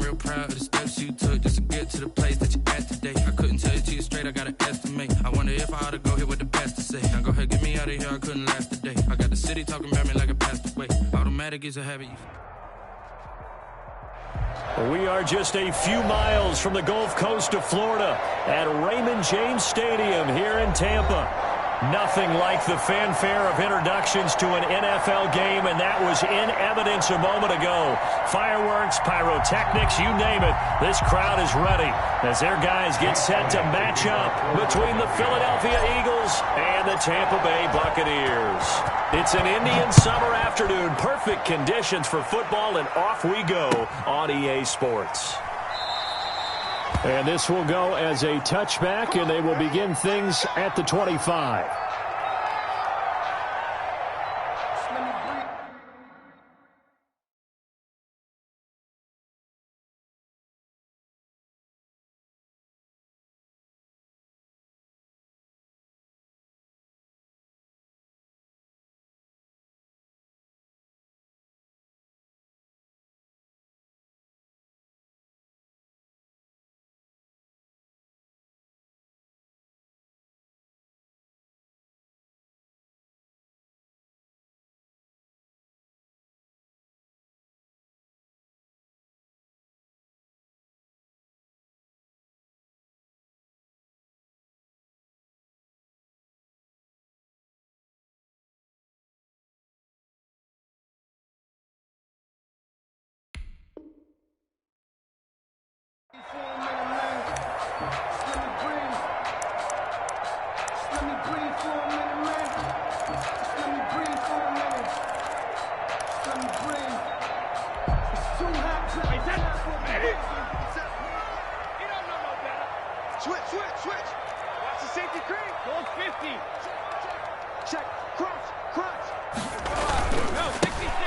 real proud of the steps you took just to get to the place that you're at today. I couldn't tell you to you straight, I gotta estimate. I wonder if I ought to go here with the best to say. Now go ahead, get me out of here, I couldn't last a day. I got the city talking about me like a passed away. Automatic is a habit. We are just a few miles from the Gulf Coast of Florida at Raymond James Stadium here in Tampa. Nothing like the fanfare of introductions to an NFL game, and that was in evidence a moment ago. Fireworks, pyrotechnics, you name it. This crowd is ready as their guys get set to match up between the Philadelphia Eagles and the Tampa Bay Buccaneers. It's an Indian summer afternoon. Perfect conditions for football, and off we go on EA Sports. And this will go as a touchback, and they will begin things at the 25.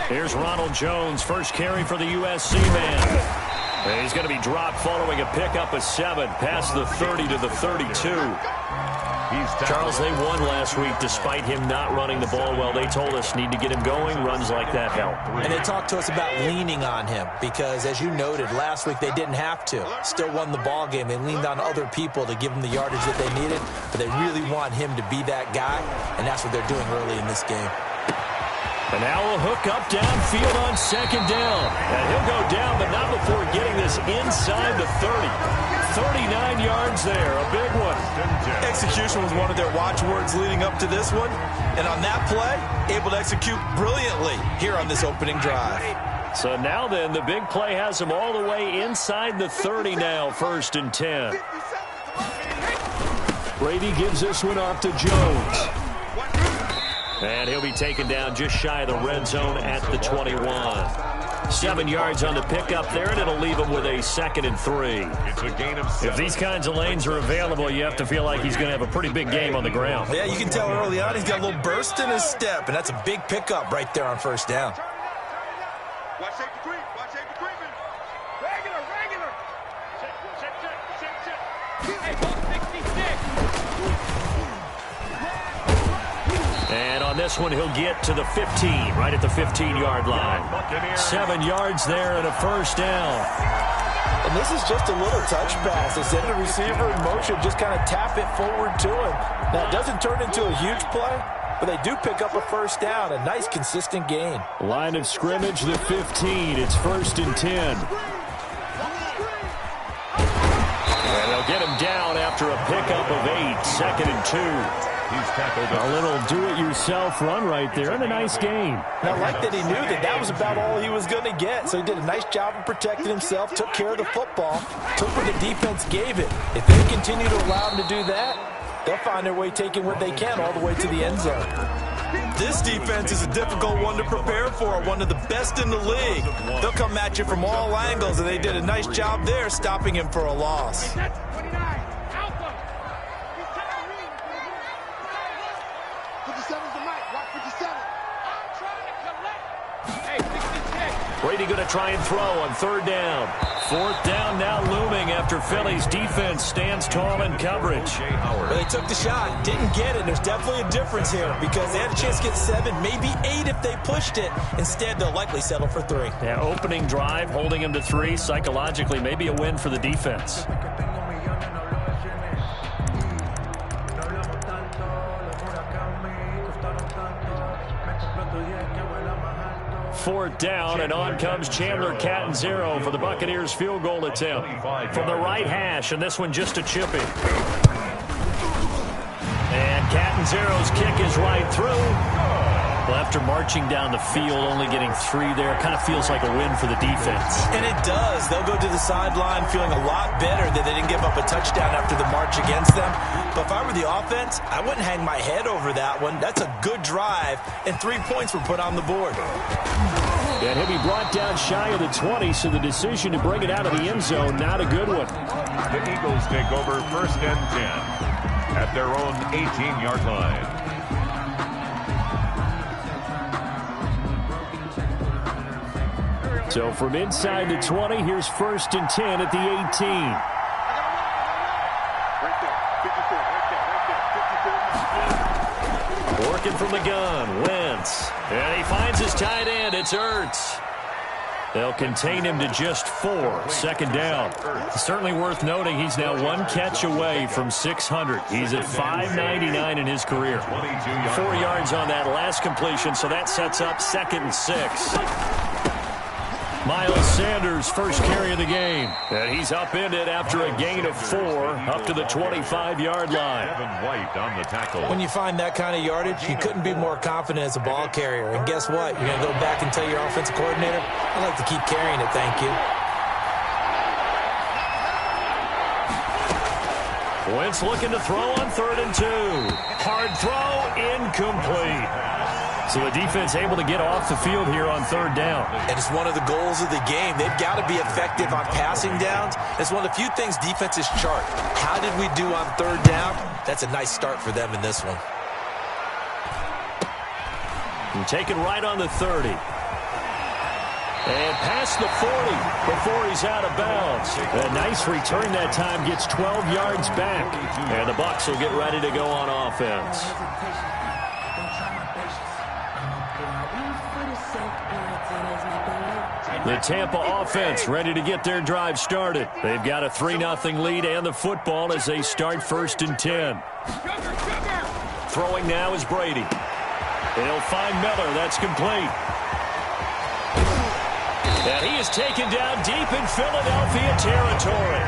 Here's Ronald Jones, first carry for the USC man. And he's going to be dropped following a pickup of 7, past the 30 to the 32. Charles, they won last week despite him not running the ball well. They told us need to get him going. Runs like that help. And they talked to us about leaning on him because, as you noted, last week they didn't have to. Still won the ball game. They leaned on other people to give them the yardage that they needed, but they really want him to be that guy, and that's what they're doing early in this game. And now a hook up downfield on second down. And he'll go down, but not before getting this inside the 30. 39 yards there, a big one. Execution was one of their watchwords leading up to this one. And on that play, able to execute brilliantly here on this opening drive. So now then, the big play has him all the way inside the 30 now, 1st and 10. Brady gives this one off to Jones. And he'll be taken down just shy of the red zone at the 21. 7 yards on the pickup there, and it'll leave him with a 2nd and 3. It's a gain of 7. If these kinds of lanes are available, you have to feel like he's going to have a pretty big game on the ground. Yeah, you can tell early on he's got a little burst in his step, and that's a big pickup right there on 1st down. Watch safety creep. Watch safety creeping. Regular. Check. Hey, 166. And on this one, he'll get to the 15, right at the 15-yard line. 7 yards there and a 1st down. And this is just a little touch pass. They send the receiver in motion, just kind of tap it forward to him. Now, it doesn't turn into a huge play, but they do pick up a 1st down, a nice, consistent gain. Line of scrimmage, the 15. It's 1st and 10. And they'll get him down after a pickup of 8, 2nd and 2. He's tackled. A little do-it-yourself run right there, and a nice game. And I like that he knew that was about all he was going to get. So he did a nice job of protecting himself, took care of the football, took what the defense gave it. If they continue to allow him to do that, they'll find their way taking what they can all the way to the end zone. This defense is a difficult one to prepare for, one of the best in the league. They'll come at you from all angles, and they did a nice job there stopping him for a loss. Brady going to try and throw on third down. Fourth down now looming after Philly's defense stands tall in coverage. Well, they took the shot, didn't get it. There's definitely a difference here because they had a chance to get 7, maybe 8 if they pushed it. Instead, they'll likely settle for 3. Yeah, opening drive, holding him to 3. Psychologically, maybe a win for the defense. Fourth down, and on comes Chandler Catanzaro for the Buccaneers field goal attempt. From the right hash, and this one just a chippy. And Catanzaro's kick is right through. Well, after marching down the field, only getting 3 there, kind of feels like a win for the defense. And it does. They'll go to the sideline feeling a lot better that they didn't give up a touchdown after the march against them. But if I were the offense, I wouldn't hang my head over that one. That's a good drive, and 3 points were put on the board. And he'll be brought down shy of the 20, so the decision to bring it out of the end zone, not a good one. The Eagles take over 1st and 10 at their own 18-yard line. So from inside the 20, here's 1st and 10 at the 18. Working from the gun, Wentz. And he finds his tight end. It's Ertz. They'll contain him to just 4. Second down. It's certainly worth noting he's now 1 catch away from 600. He's at 599 in his career. 4 yards on that last completion, so that sets up 2nd and 6. Miles Sanders' first carry of the game. And he's upended after a gain of 4 up to the 25-yard line. White on the tackle. When you find that kind of yardage, you couldn't be more confident as a ball carrier. And guess what? You're going to go back and tell your offensive coordinator, I'd like to keep carrying it, thank you. Wentz looking to throw on 3rd and 2. Hard throw, incomplete. So the defense able to get off the field here on 3rd down. And it's one of the goals of the game. They've got to be effective on passing downs. It's one of the few things defenses chart. How did we do on 3rd down? That's a nice start for them in this one. And taken right on the 30. And past the 40 before he's out of bounds. A nice return that time, gets 12 yards back. And the Bucs will get ready to go on offense. The Tampa offense ready to get their drive started. They've got a 3-0 lead and the football as they start 1st and 10. Throwing now is Brady. They'll find Miller. That's complete. And he is taken down deep in Philadelphia territory.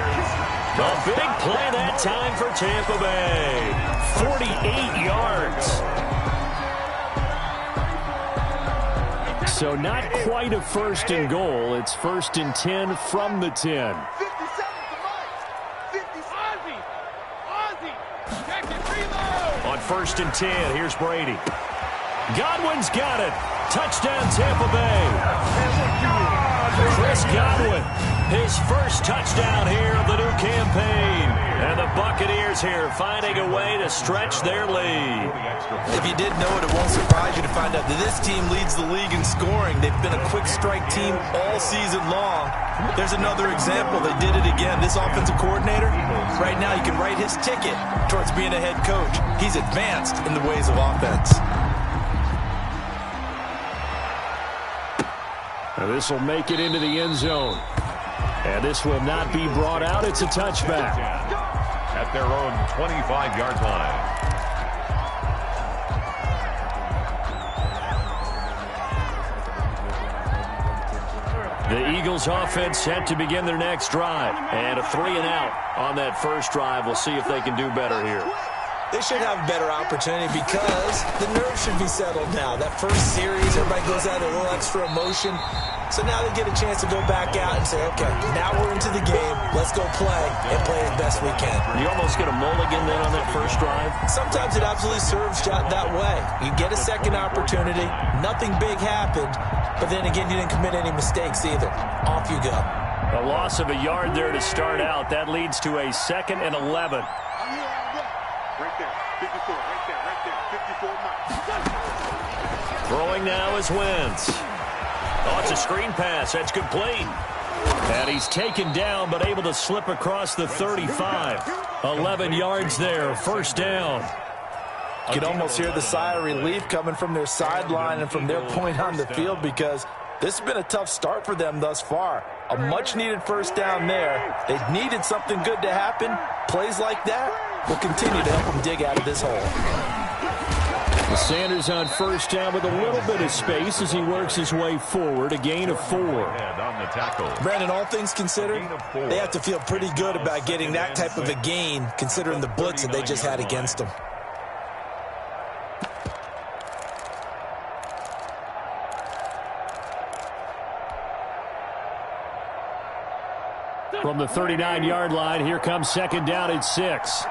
A big play that time for Tampa Bay. 48 yards. So not quite a 1st and goal. It's 1st and 10 from the 10. On 1st and 10, here's Brady. Godwin's got it. Touchdown, Tampa Bay. Chris Godwin, his first touchdown here of the new campaign. And the Buccaneers here finding a way to stretch their lead. If you didn't know it, it won't surprise you to find out that this team leads the league in scoring. They've been a quick strike team all season long. There's another example. They did it again. This offensive coordinator, right now you can write his ticket towards being a head coach. He's advanced in the ways of offense. Now this will make it into the end zone. And this will not be brought out. It's a touchback. At their own 25-yard line. The Eagles offense set to begin their next drive. And a 3-and-out on that first drive. We'll see if they can do better here. They should have a better opportunity because the nerves should be settled now. That first series, everybody goes out a little extra emotion. So now they get a chance to go back out and say, okay, now we're into the game. Let's go play and play as best we can. You almost get a mulligan then on that first drive? Sometimes it absolutely serves that way. You get a second opportunity. Nothing big happened. But then again, you didn't commit any mistakes either. Off you go. A loss of a yard there to start out. That leads to a 2nd and 11. Right there, 54, right there, 54 miles. Throwing now is Wentz. Oh, it's a screen pass. That's complete. And he's taken down, but able to slip across the 35. 11 yards there, first down. You can almost hear the sigh of relief coming from their sideline and from their point on the field, because this has been a tough start for them thus far. A much-needed first down there. They needed something good to happen. Plays like that will continue to help them dig out of this hole. Sanders on first down with a little bit of space as he works his way forward. A gain of 4. Brandon, all things considered, they have to feel pretty good about getting that type of a gain, considering the blitz that they just had against them. From the 39-yard line, here comes second down at 6.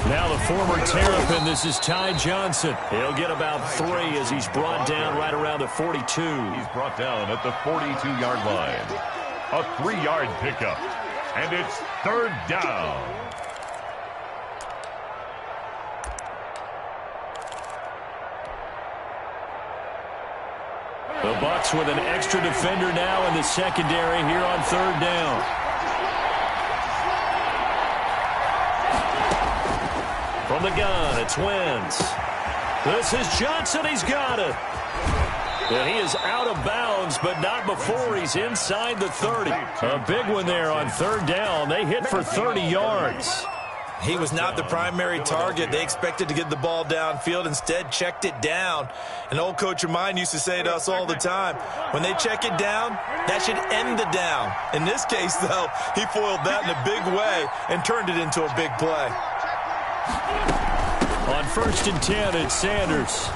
Now the former Terrapin, this is Ty Johnson. He'll get about 3 as he's brought down right around the 42. He's brought down at the 42-yard line. A 3-yard pickup, and it's third down. The Bucs with an extra defender now in the secondary here on third down. From the gun, it's Wentz. This is Johnson. He's got it. And he is out of bounds, but not before he's inside the 30. A big one there on third down. They hit for 30 yards. He was not the primary target. They expected to get the ball downfield. Instead, checked it down. An old coach of mine used to say to us all the time, when they check it down, that should end the down. In this case, though, he foiled that in a big way and turned it into a big play. On first and 10, it's Sanders.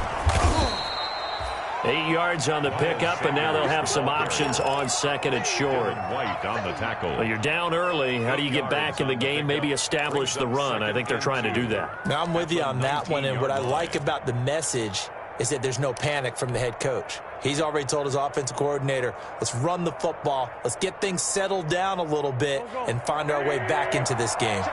8 yards on the pickup, and now they'll have some options on second and short. White on the tackle. Well, you're down early. How do you get back in the game? Maybe establish the run. I think they're trying to do that. Now, I'm with you on that one, and what I like about the message is that there's no panic from the head coach. He's already told his offensive coordinator, let's run the football, let's get things settled down a little bit, and find our way back into this game.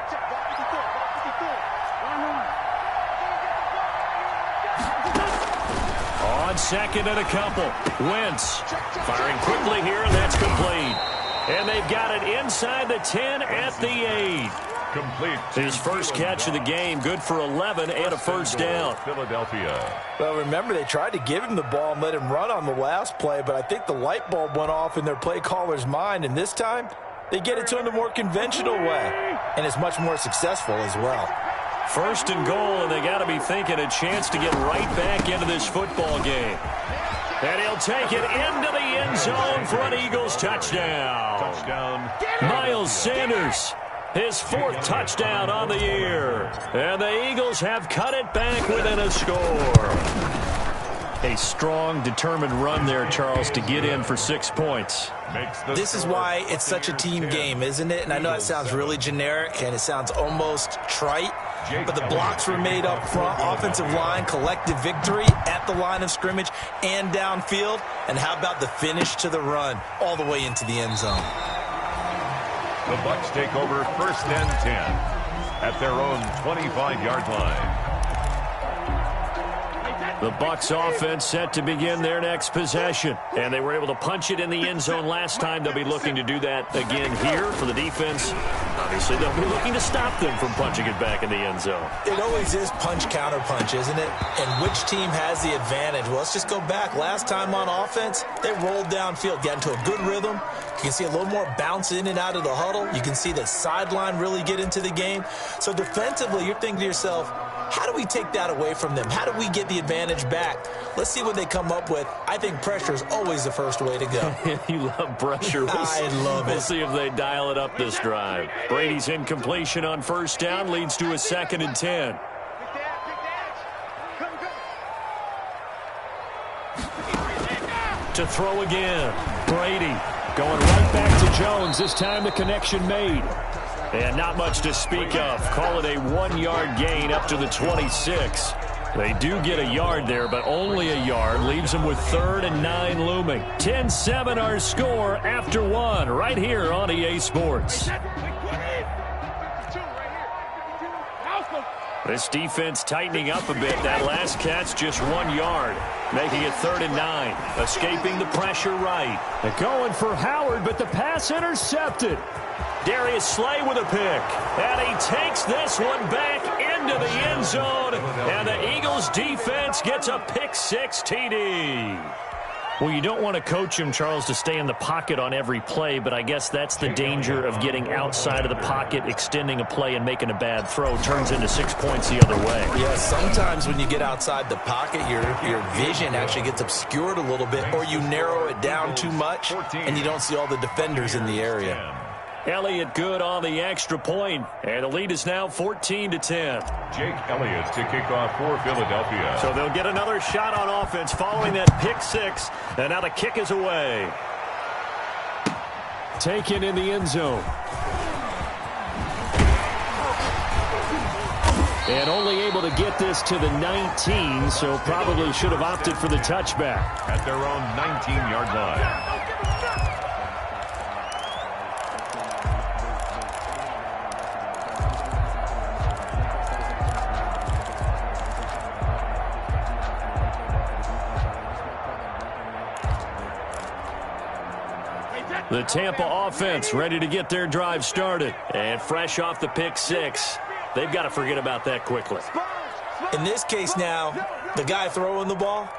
On second and a couple, Wentz firing quickly here, and that's complete. And they've got it inside the 10 at the 8. Complete. His first catch of the game, good for 11 and a first down. Philadelphia. Well, remember, they tried to give him the ball and let him run on the last play, but I think the light bulb went off in their play caller's mind, and this time they get it to him the more conventional way, and it's much more successful as well. First and goal, and they got to be thinking a chance to get right back into this football game. And he'll take it into the end zone for an Eagles touchdown. Touchdown. Miles Sanders, his 4th touchdown on the year. And the Eagles have cut it back within a score. A strong, determined run there, Charles, to get in for 6 points. This is why it's such a team game, isn't it? And I know it sounds really generic and it sounds almost trite, but the blocks were made up front, offensive line, collective victory at the line of scrimmage and downfield. And how about the finish to the run all the way into the end zone? The Bucs take over first and 10 at their own 25-yard line. The Bucs offense set to begin their next possession. And they were able to punch it in the end zone last time. They'll be looking to do that again here for the defense. Obviously, they'll be looking to stop them from punching it back in the end zone. It always is punch-counter-punch, isn't it? And which team has the advantage? Well, let's just go back. Last time on offense, they rolled downfield, got into a good rhythm. You can see a little more bounce in and out of the huddle. You can see the sideline really get into the game. So defensively, you're thinking to yourself, how do we take that away from them? How do we get the advantage back? Let's see what they come up with. I think pressure is always the first way to go. You love pressure. I love it. We'll see if they dial it up this drive. Brady's incompletion on first down leads to a 2nd and 10. To throw again. Brady going right back to Jones. This time the connection made. And not much to speak of. Call it a 1-yard gain up to the 26. They do get a yard there, but only a yard. Leaves them with 3rd and 9 looming. 10-7 our score after 1 right here on EA Sports. This defense tightening up a bit. That last catch just 1 yard, making it 3rd and 9. Escaping the pressure right. They're going for Howard, but the pass intercepted. Darius Slay with a pick. And he takes this one back into the end zone. And the Eagles defense gets a pick-6 TD. Well, you don't want to coach him, Charles, to stay in the pocket on every play, but I guess that's the danger of getting outside of the pocket, extending a play, and making a bad throw. Turns into 6 points the other way. Yeah, sometimes when you get outside the pocket, your vision actually gets obscured a little bit, or you narrow it down too much, and you don't see all the defenders in the area. Elliott good on the extra point, and the lead is now 14-10. Jake Elliott to kick off for Philadelphia. So they'll get another shot on offense following that pick-6, and now the kick is away. Taken in the end zone. And only able to get this to the 19, so probably should have opted for the touchback. At their own 19-yard line. The Tampa offense ready to get their drive started. And fresh off the pick-6, they've got to forget about that quickly. In this case now, the guy throwing the ball,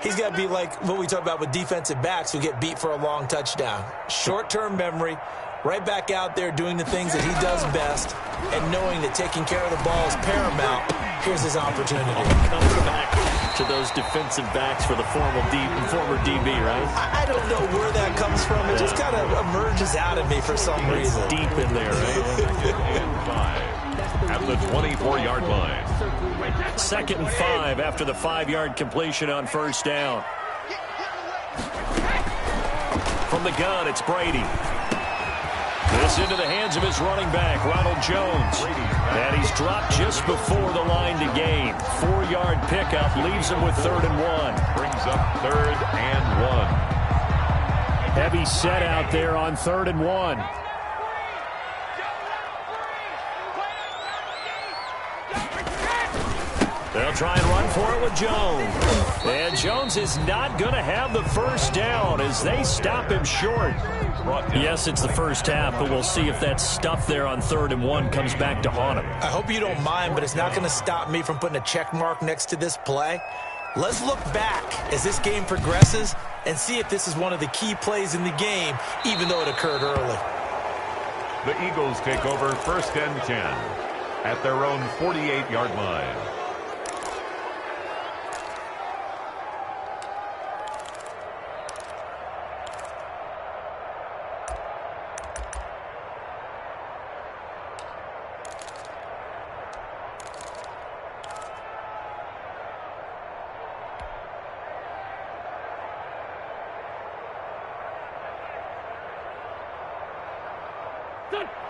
he's got to be like what we talk about with defensive backs who get beat for a long touchdown. Short-term memory, right back out there doing the things that he does best, and knowing that taking care of the ball is paramount. Here's his opportunity. Comes back to those defensive backs for the former DB, right? I don't know where that comes from. It just kind of emerges out of me for some reason. It's deep in there, right? At the 24-yard line. 2nd and 5 after the 5-yard completion on first down. From the gun, it's Brady. This into the hands of his running back, Ronald Jones. And he's dropped just before the line to gain. 4-yard pickup leaves him with 3rd and 1. Brings up 3rd and 1. Heavy set out there on 3rd and 1. They'll try and run for it with Jones. And Jones is not going to have the first down as they stop him short. Yes, it's the first half, but we'll see if that stuff there on 3rd and 1 comes back to haunt him. I hope you don't mind, but it's not going to stop me from putting a check mark next to this play. Let's look back as this game progresses and see if this is one of the key plays in the game, even though it occurred early. The Eagles take over 1st and 10 at their own 48-yard line.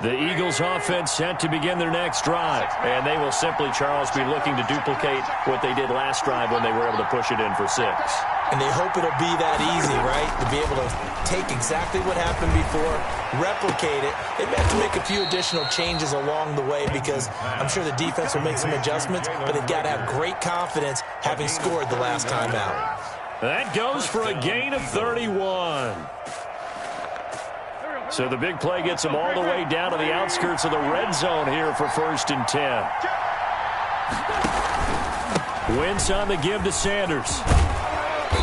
The Eagles offense set to begin their next drive. And they will simply, Charles, be looking to duplicate what they did last drive when they were able to push it in for 6. And they hope it'll be that easy, right? To be able to take exactly what happened before, replicate it. They may have to make a few additional changes along the way because I'm sure the defense will make some adjustments, but they've got to have great confidence having scored the last time out. That goes for a gain of 31. So the big play gets them all the way down to the outskirts of the red zone here for 1st and 10. Wentz on the give to Sanders.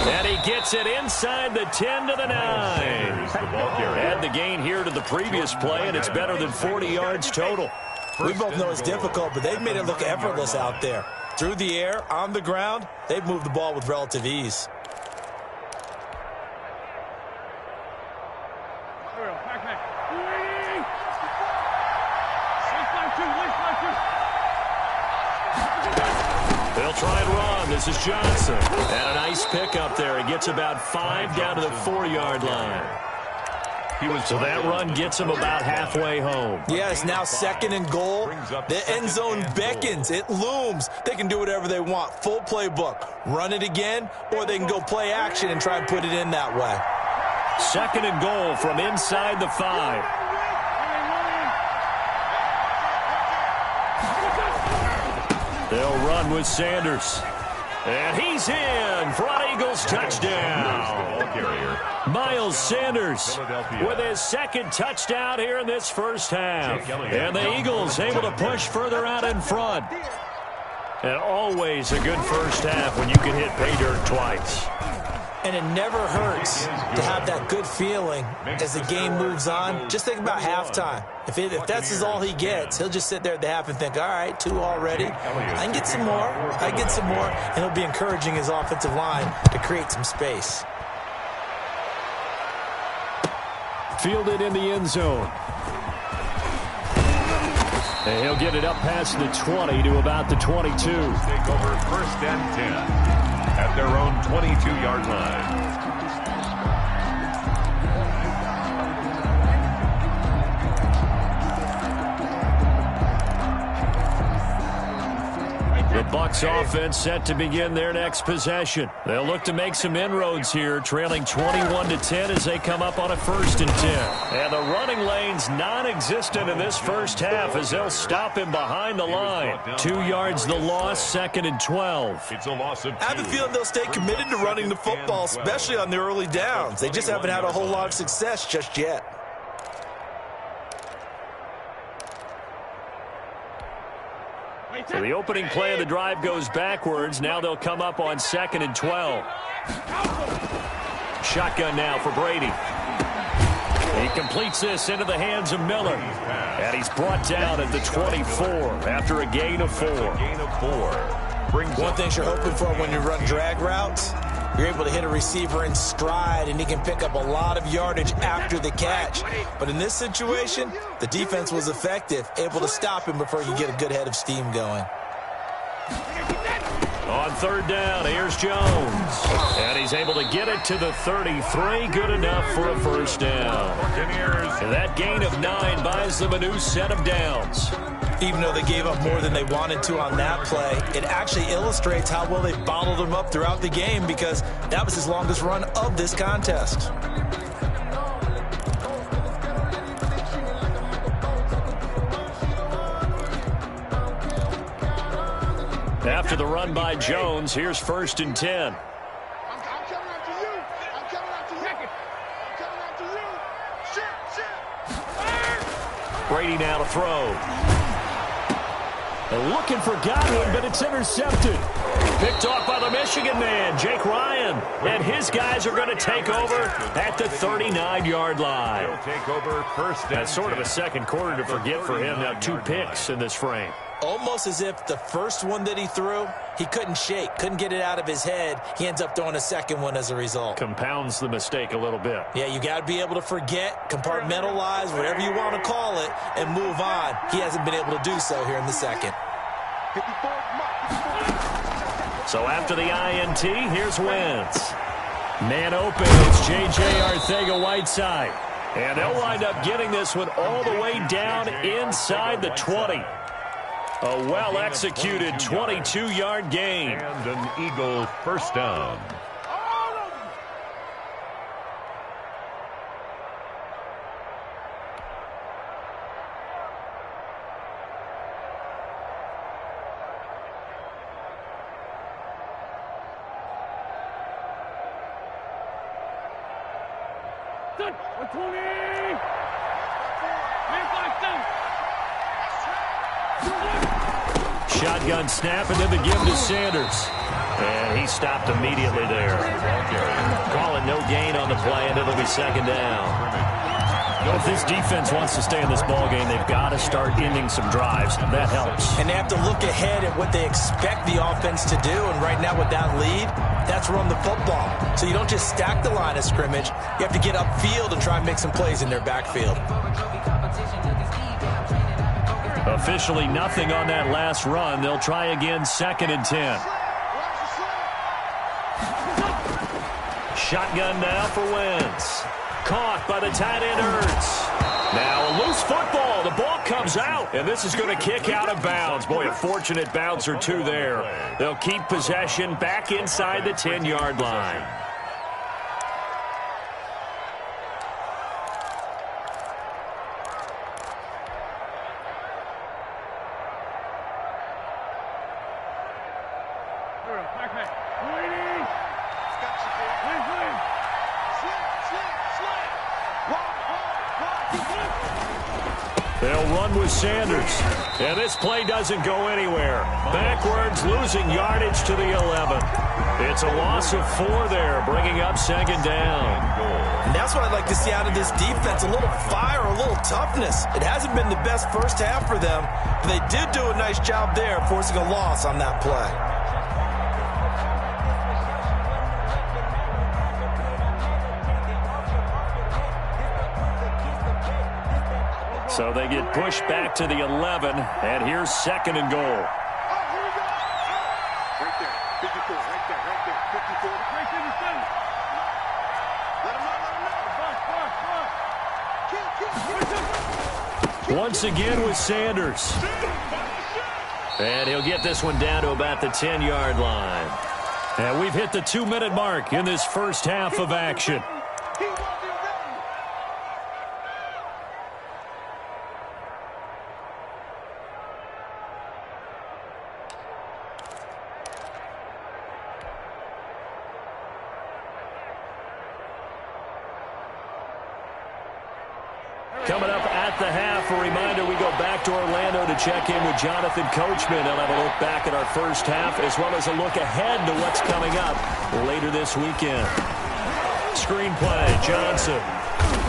And he gets it inside the 10 to the 9. Add the gain here to the previous play, and it's better than 40 yards total. We both know it's difficult, but they've made it look effortless out there. Through the air, on the ground, they've moved the ball with relative ease. They'll try and run. This is Johnson. And a nice pick up there. He gets about 5 down to the 4-yard line. So that run gets him about halfway home. Yeah, it's now 2nd and goal. The end zone beckons. It looms. They can do whatever they want. Full playbook. Run it again, or they can go play action and try and put it in that way. 2nd and goal from inside the 5. run with Sanders. And he's in for an Eagles touchdown. Miles Sanders with his second touchdown here in this first half. And the Eagles able to push further out in front. And always a good first half when you can hit pay dirt twice. And it never hurts to have that good feeling as the game moves on. Just think about halftime. If that's all he gets, he'll just sit there at the half and think, all right, 2 already. I can get some more. I can get some more. And he'll be encouraging his offensive line to create some space. Fielded in the end zone. And he'll get it up past the 20 to about the 22. Take over first and 10 at their own 22-yard line. The Bucs offense set to begin their next possession. They'll look to make some inroads here, trailing 21-10 as they come up on a 1st and 10. And the running lane's non-existent in this first half as they'll stop him behind the line. 2 yards the loss, 2nd and 12. It's a loss of 2. I have a feeling they'll stay committed to running the football, especially on the early downs. They just haven't had a whole lot of success just yet. So the opening play of the drive goes backwards. Now they'll come up on 2nd and 12. Shotgun now for Brady. He completes this into the hands of Miller. And he's brought down at the 24 after a gain of 4. One thing you're hoping for when you run drag routes, you're able to hit a receiver in stride, and he can pick up a lot of yardage after the catch. But in this situation, the defense was effective, able to stop him before he could get a good head of steam going. On 3rd down, here's Jones. And he's able to get it to the 33. Good enough for a 1st down. And that gain of 9 buys them a new set of downs. Even though they gave up more than they wanted to on that play, it actually illustrates how well they bottled him up throughout the game, because that was his longest run of this contest. After the run by Jones, here's 1st and 10. I'm coming after you. I'm coming after you. I'm coming after you. Shit. Brady now to throw. Looking for Godwin, but it's intercepted. Picked off by the Michigan man, Jake Ryan. And his guys are going to take over at the 39-yard line. He'll take over 1st and 10. That's sort of a second quarter to forget for him. Now 2 picks in this frame. Almost as if the first one that he threw, he couldn't shake, couldn't get it out of his head. He ends up throwing a second one as a result. Compounds the mistake a little bit. Yeah, you got to be able to forget, compartmentalize, whatever you want to call it, and move on. He hasn't been able to do so here in the second. So after the INT, here's Wentz. Man open, it's J.J. Arcega-Whiteside. And they'll wind up getting this one all the way down inside the 20. A well-executed 22-yard gain. And an Eagle 1st down. Shotgun snap, and then the give to Sanders. And he stopped immediately there. Call it no gain on the play, and it'll be 2nd down. If this defense wants to stay in this ballgame, they've got to start ending some drives. That helps. And they have to look ahead at what they expect the offense to do. And right now with that lead, that's run the football. So you don't just stack the line of scrimmage. You have to get upfield and try and make some plays in their backfield. Officially nothing on that last run. They'll try again 2nd and 10. Shotgun now for Wentz. Caught by the tight end Ertz. Now a loose football. The ball comes out, and this is going to kick out of bounds. Boy, a fortunate bounce or two there. They'll keep possession back inside the 10-yard line. They'll run with Sanders. And this play doesn't go anywhere. Backwards, losing yardage to the 11. It's a loss of 4 there, bringing up second down. And that's what I'd like to see out of this defense, a little fire, a little toughness. It hasn't been the best first half for them, but they did do a nice job there, forcing a loss on that play. So they get pushed back to the 11, and here's second and goal. Right there, 54, right there, 54. Right in the center. Let him know. Once again with Sanders. And he'll get this one down to about the 10-yard line. And we've hit the 2-minute mark in this first half of action. Coming up at the half, a reminder, we go back to Orlando to check in with Jonathan Coachman. He'll have a look back at our first half as well as a look ahead to what's coming up later this weekend. Screenplay, Johnson.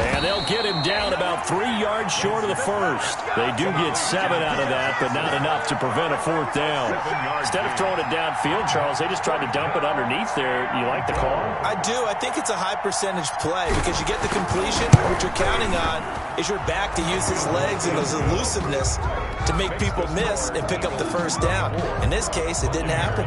And they'll get him down about 3 yards short of the first. They do get 7 out of that, but not enough to prevent a 4th down. Instead of throwing it downfield, Charles, they just tried to dump it underneath there. You like the call? I do. I think it's a high percentage play because you get the completion. What you're counting on is your back to use his legs and his elusiveness to make people miss and pick up the first down. In this case, it didn't happen.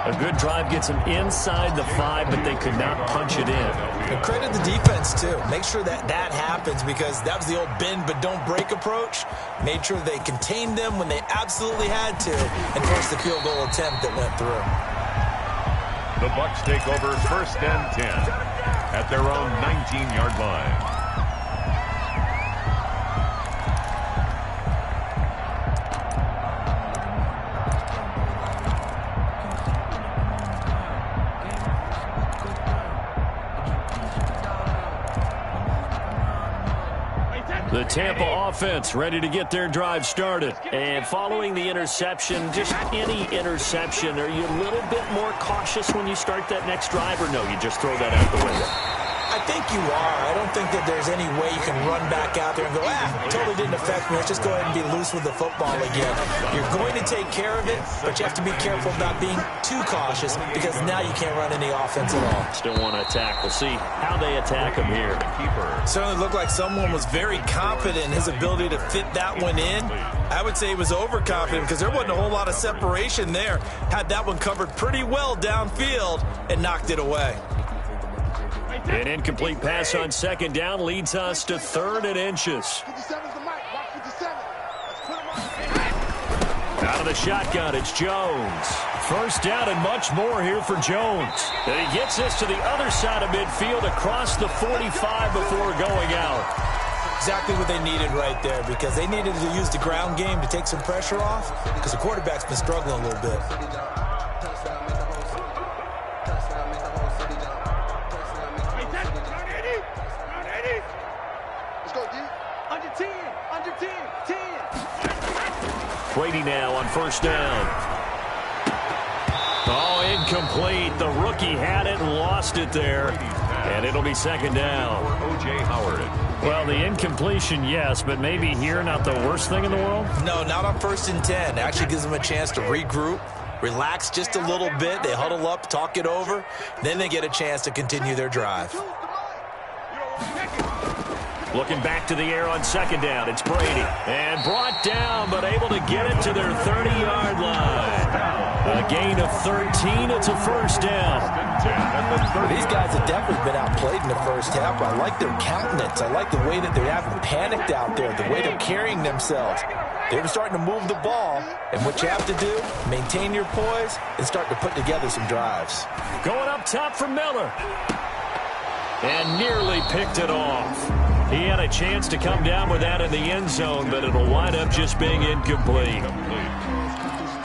A good drive gets them inside the 5, but they could not punch it in. And credit the defense, too. Make sure that happens because that was the old bend but don't break approach. Made sure they contained them when they absolutely had to and forced the field goal attempt that went through. The Bucs take over 1st and 10 at their own 19-yard line. The Tampa offense ready to get their drive started. And following the interception, just any interception, are you a little bit more cautious when you start that next drive, or no, you just throw that out the window? I think you are. I don't think that there's any way you can run back out there and go, totally didn't affect me. Let's just go ahead and be loose with the football again. You're going to take care of it, but you have to be careful about being too cautious because now you can't run any offense at all. Still want to attack. We'll see how they attack him here. Certainly looked like someone was very confident in his ability to fit that one in. I would say he was overconfident because there wasn't a whole lot of separation there. Had that one covered pretty well downfield and knocked it away. An incomplete pass on second down leads us to 3rd and inches. Out of the shotgun, it's Jones. First down and much more here for Jones. And he gets this to the other side of midfield across the 45 before going out. Exactly what they needed right there because they needed to use the ground game to take some pressure off because the quarterback's been struggling a little bit. Brady now on first down. Oh, incomplete. The rookie had it and lost it there. And it'll be second down. O.J. Howard. Well, the incompletion, yes, but maybe here not the worst thing in the world? No, not on 1st and 10. It actually gives them a chance to regroup, relax just a little bit. They huddle up, talk it over. Then they get a chance to continue their drive. Looking back to the air on second down. It's Brady. And brought down, but able to get it to their 30-yard line. A gain of 13. It's a first down. These guys have definitely been outplayed in the first half. I like their countenance. I like the way that they haven't panicked out there, the way they're carrying themselves. They're starting to move the ball. And what you have to do, maintain your poise and start to put together some drives. Going up top for Miller. And nearly picked it off. He had a chance to come down with that in the end zone, but it'll wind up just being incomplete.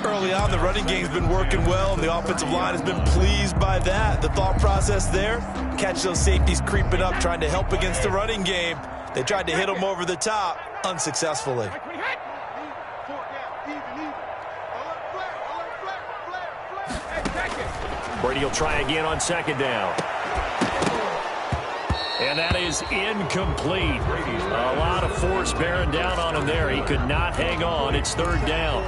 Early on, the running game's been working well, and the offensive line has been pleased by that. The thought process there, catch those safeties creeping up, trying to help against the running game. They tried to hit them over the top, unsuccessfully. Brady will try again on second down. And that is incomplete. A lot of force bearing down on him there. He could not hang on. It's third down.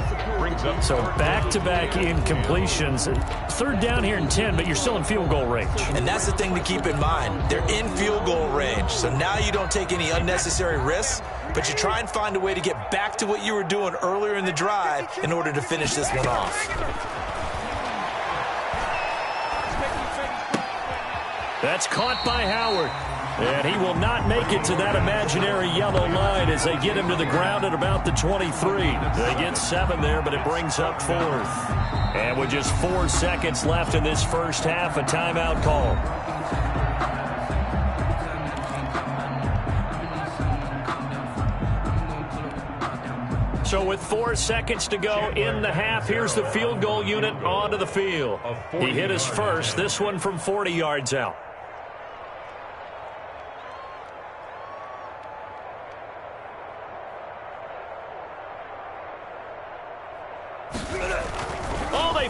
So back-to-back incompletions. Third down here in 10, but you're still in field goal range. And that's the thing to keep in mind. They're in field goal range. So now you don't take any unnecessary risks, but you try and find a way to get back to what you were doing earlier in the drive in order to finish this one off. That's caught by Howard. And he will not make it to that imaginary yellow line as they get him to the ground at about the 23. They get 7 there, but it brings up 4th. And with just 4 seconds left in this first half, a timeout call. So with 4 seconds to go in the half, here's the field goal unit onto the field. He hit his first, this one from 40 yards out.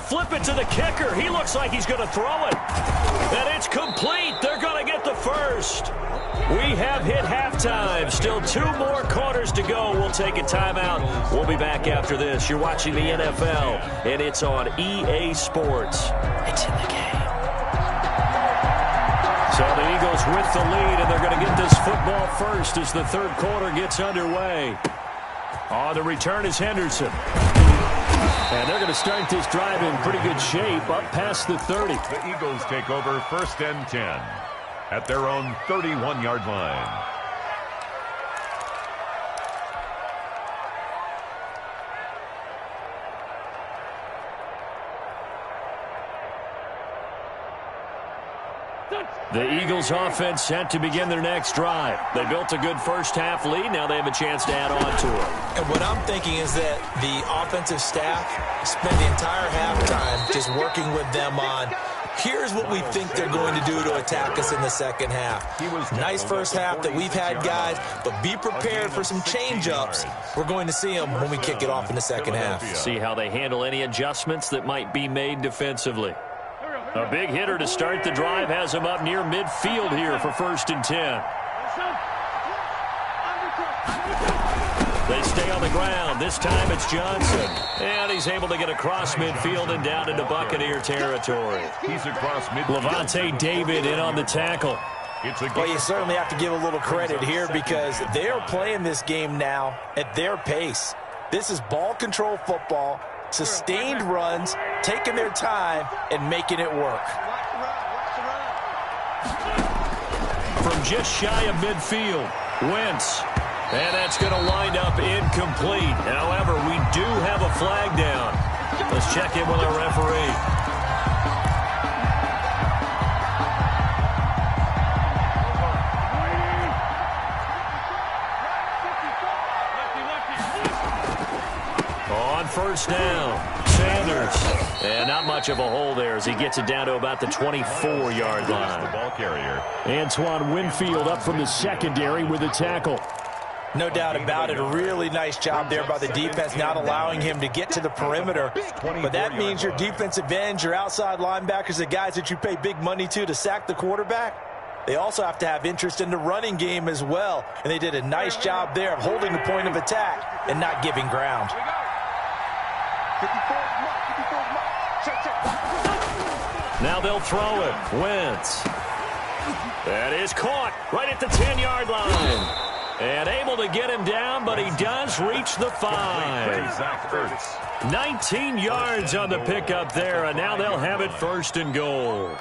Flip it to the kicker. He looks like he's going to throw it. And it's complete. They're going to get the first. We have hit halftime. Still 2 more quarters to go. We'll take a timeout. We'll be back after this. You're watching the NFL, and it's on EA Sports. It's in the game. So the Eagles with the lead, and they're going to get this football first as the third quarter gets underway. On the return is Henderson. And they're going to start this drive in pretty good shape up past the 30. The Eagles take over 1st and 10 at their own 31-yard line. The Eagles offense set to begin their next drive. They built a good first half lead. Now they have a chance to add on to it. And what I'm thinking is that the offensive staff spent the entire halftime just working with them on, here's what we think they're going to do to attack us in the second half. Nice first half that we've had, guys, but be prepared for some change-ups. We're going to see them when we kick it off in the second half. See how they handle any adjustments that might be made defensively. A big hitter to start the drive has him up near midfield here for 1st and 10. They stay on the ground. This time it's Johnson. And he's able to get across midfield and down into Buccaneer territory. He's across midfield. Levante David in on the tackle. Well, you certainly have to give a little credit here because they're playing this game now at their pace. This is ball control football. Sustained runs, taking their time, and making it work. From just shy of midfield, Wentz. And that's going to wind up incomplete. However, we do have a flag down. Let's check in with our referee. On 1st down, Sanders. And not much of a hole there as he gets it down to about the 24-yard line. The ball carrier. Antoine Winfield up from the secondary with a tackle. No doubt about it. A really nice job there by the defense, not allowing him to get to the perimeter. But that means your defensive ends, your outside linebackers, the guys that you pay big money to sack the quarterback, they also have to have interest in the running game as well. And they did a nice job there of holding the point of attack and not giving ground. Now they'll throw it. Wentz. That is caught right at the 10-yard line. And able to get him down, but he does reach the 5. 19 yards on the pickup there, and now they'll have it 1st and goal.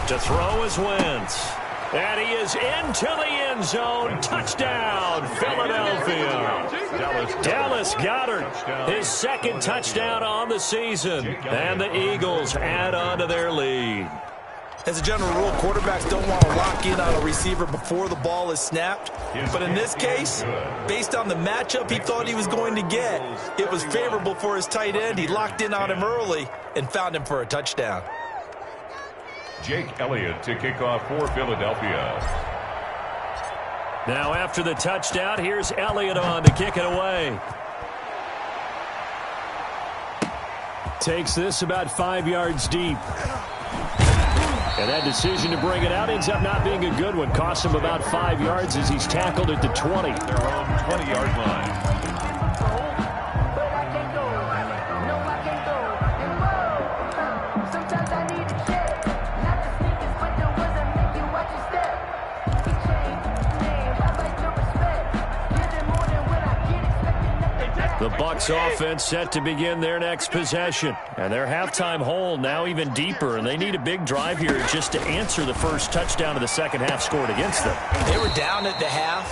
To throw is Wentz. And he is into the end zone. Touchdown, Philadelphia. Dallas Goedert, his 2nd touchdown on the season. And the Eagles add on to their lead. As a general rule, quarterbacks don't want to lock in on a receiver before the ball is snapped. But in this case, based on the matchup he thought he was going to get, it was favorable for his tight end. He locked in on him early and found him for a touchdown. Jake Elliott to kick off for Philadelphia. Now after the touchdown, here's Elliott on to kick it away. Takes this about 5 yards deep. And that decision to bring it out ends up not being a good one. Costs him about 5 yards as he's tackled at the 20. Their own 20-yard line. The Bucs offense set to begin their next possession. And their halftime hole now even deeper, and they need a big drive here just to answer the first touchdown of the second half scored against them. They were down at the half.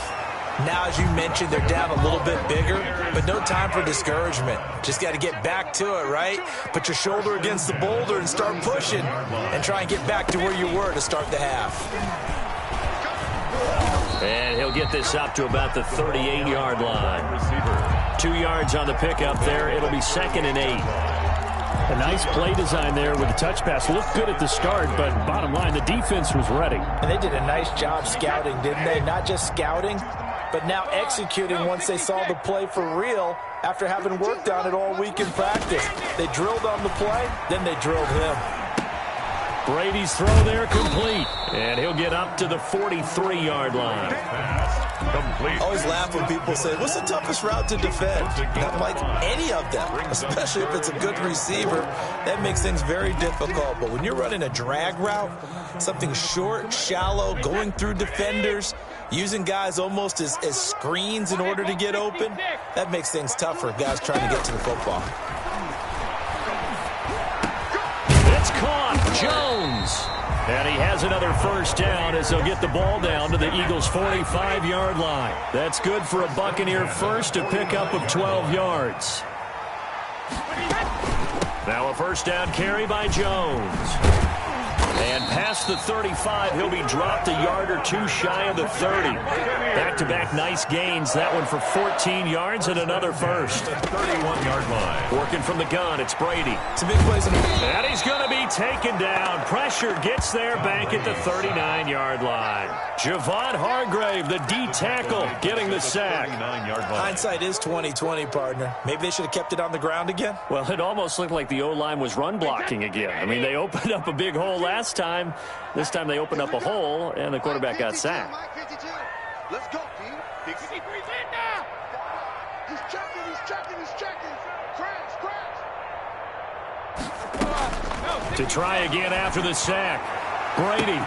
Now, as you mentioned, they're down a little bit bigger, but no time for discouragement. Just got to get back to it, right? Put your shoulder against the boulder and start pushing and try and get back to where you were to start the half. And he'll get this up to about the 38-yard line. 2 yards on the pickup there. It'll be 2nd and 8. A nice play design there with the touch pass. Looked good at the start, but bottom line, the defense was ready. And they did a nice job scouting, didn't they? Not just scouting, but now executing once they saw the play for real after having worked on it all week in practice. They drilled on the play, then they drilled him. Brady's throw there complete, and he'll get up to the 43-yard line. Complete. I always laugh when people say, what's the toughest route to defend? Not like any of them, especially if it's a good receiver. That makes things very difficult. But when you're running a drag route, something short, shallow, going through defenders, using guys almost as screens in order to get open, that makes things tough for guys trying to get to the football. It's caught. Jones. And he has another first down as they'll get the ball down to the Eagles' 45-yard line. That's good for a Buccaneer first, a pickup of 12 yards. Now a first down carry by Jones. And past the 35, he'll be dropped a yard or two shy of the 30. Back-to-back nice gains. That one for 14 yards and another first. 31-yard line. Working from the gun, it's Brady. It's a big play. And he's going to be taken down. Pressure gets there back at the 39-yard line. Javon Hargrave, the D tackle, getting the sack. 39-yard line. Hindsight is 20/20, partner. Maybe they should have kept it on the ground again. Well, it almost looked like the O-line was run blocking again. I mean, they opened up a big hole last time. This time they opened up a hole, and the quarterback got sacked. Let's go, team. Big 53's in now. He's checking. Crash. To try again after the sack. Brady.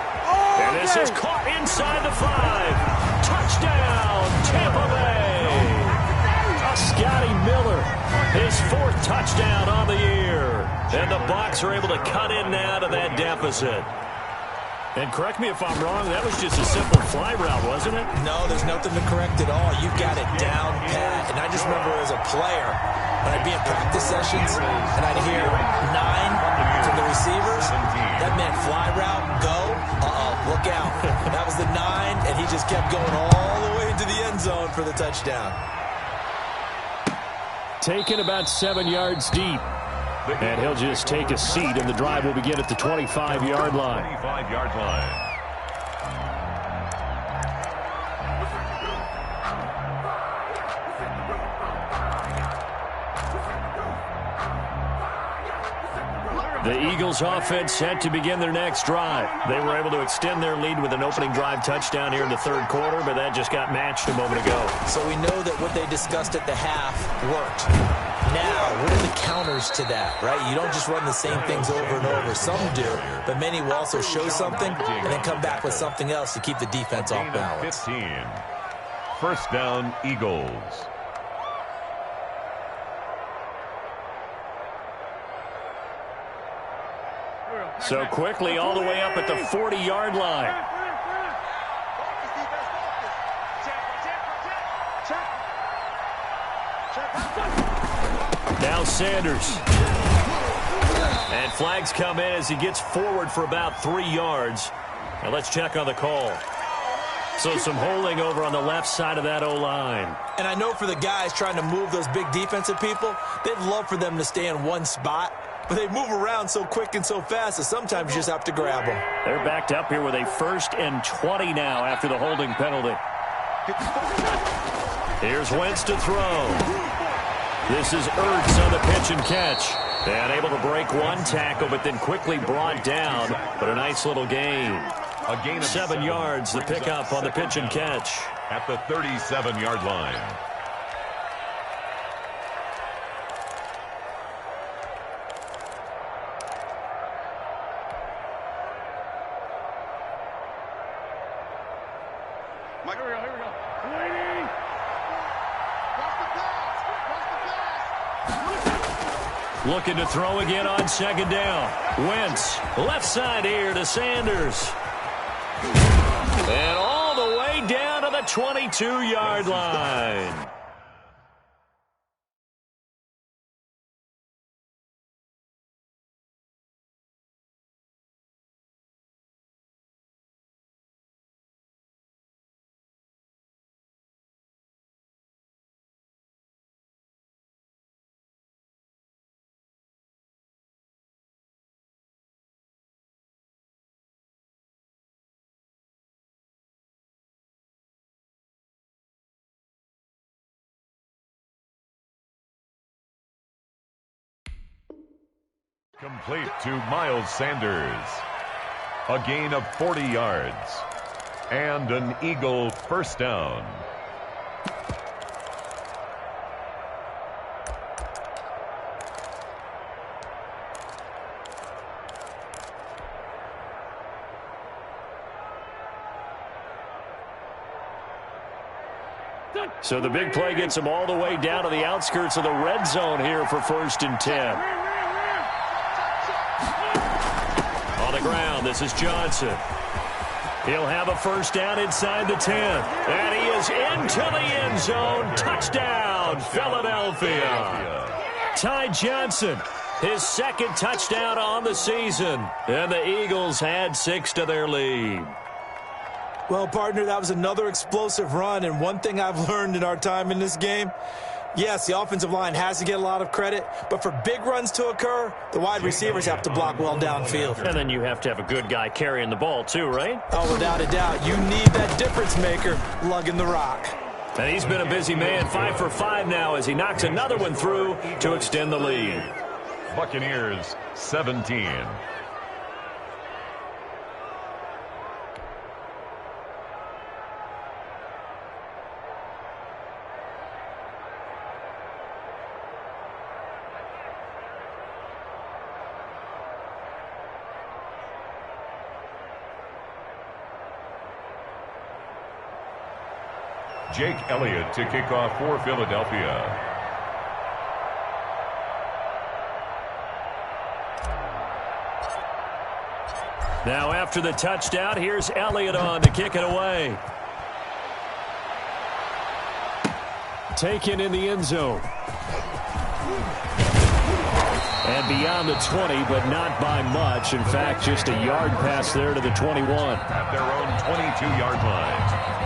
And this is caught inside the 5. Touchdown, Tampa Bay. Scotty Miller, his 4th touchdown on the year. And the Bucs are able to cut in now to that deficit. And correct me if I'm wrong, that was just a simple fly route, wasn't it? No, there's nothing to correct at all. You got it down pat. And I just remember as a player, when I'd be in practice sessions and I'd hear 9 from the receivers, that meant fly route, go, look out. That was the 9, and he just kept going all the way into the end zone for the touchdown. Taken about 7 yards deep. And he'll just take a seat, and the drive will begin at the 25-yard line. 25-yard line. The Eagles offense set to begin their next drive. They were able to extend their lead with an opening drive touchdown here in the 3rd quarter, but that just got matched a moment ago. So we know that what they discussed at the half worked. Now, what are the counters to that, right? You don't just run the same things over and over. Some do, but many will also show something and then come back with something else to keep the defense off balance. 15. First down, Eagles. So quickly all the way up at the 40-yard line. Now Sanders. And flags come in as he gets forward for about 3 yards. Now let's check on the call. So some holding over on the left side of that O-line. And I know for the guys trying to move those big defensive people, they'd love for them to stay in one spot. But they move around so quick and so fast that sometimes you just have to grab them. They're backed up here with a 1st and 20 now after the holding penalty. Here's Wentz to throw. This is Ertz on the pitch and catch. And able to break one tackle, but then quickly brought down. But a nice little gain. A gain of 7 yards, the pickup on the pitch and catch. At the 37-yard line. Mike, here we go. Waiting. Watch the pass. Looking to throw again on 2nd down. Wentz, left side here to Sanders. And all the way down to the 22-yard line. Complete to Miles Sanders. A gain of 40 yards. And an Eagle first down. So the big play gets him all the way down to the outskirts of the red zone here for 1st and 10. On the ground, this is Johnson. He'll have a 1st down inside the 10. And he is into the end zone. Touchdown, Philadelphia. Ty Johnson, his 2nd touchdown on the season. And the Eagles had 6 to their lead. Well, partner, that was another explosive run, and one thing I've learned in our time in this game, yes, the offensive line has to get a lot of credit, but for big runs to occur, the wide receivers have to block well downfield. And then you have to have a good guy carrying the ball too, right? Oh, without a doubt. You need that difference maker lugging the rock. And he's been a busy man, 5 for 5 now as he knocks another one through to extend the lead. Buccaneers 17. Jake Elliott to kick off for Philadelphia. Now after the touchdown, here's Elliott on to kick it away. Taken in the end zone. And beyond the 20, but not by much. In fact, just a yard pass there to the 21. At their own 22-yard line.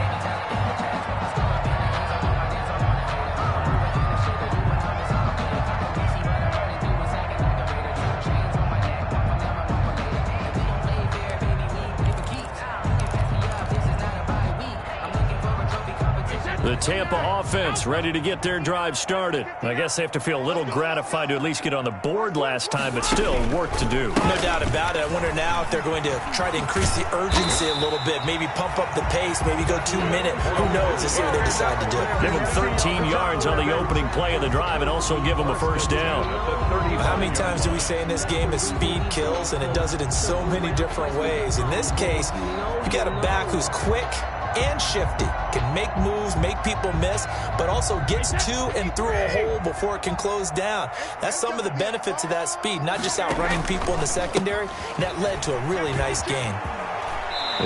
The Tampa offense ready to get their drive started. I guess they have to feel a little gratified to at least get on the board last time, but still work to do. No doubt about it. I wonder now if they're going to try to increase the urgency a little bit, maybe pump up the pace, maybe go 2 minute. Who knows? Let's see what they decide to do. Give them 13 yards on the opening play of the drive and also give them a 1st down. How many times do we say in this game that speed kills, and it does it in so many different ways? In this case, you got a back who's quick and shifty, can make moves, make people miss, but also gets to and through a hole before it can close down. That's some of the benefits of that speed, not just outrunning people in the secondary, and that led to a really nice gain.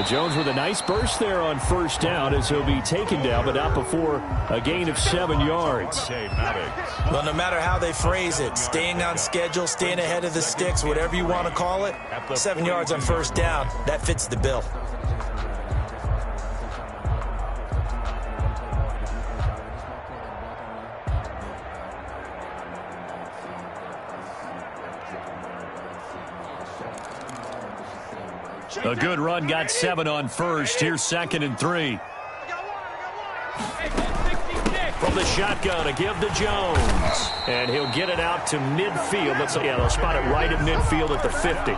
Jones with a nice burst there on first down as he'll be taken down, but not before a gain of 7 yards. Well, no matter how they phrase it, staying on schedule, staying ahead of the sticks, whatever you want to call it, 7 yards on first down, that fits the bill. A good run, got 7 on first. Here's 2nd and 3. From the shotgun, a give to Jones. And he'll get it out to midfield. They'll spot it right at midfield at the 50.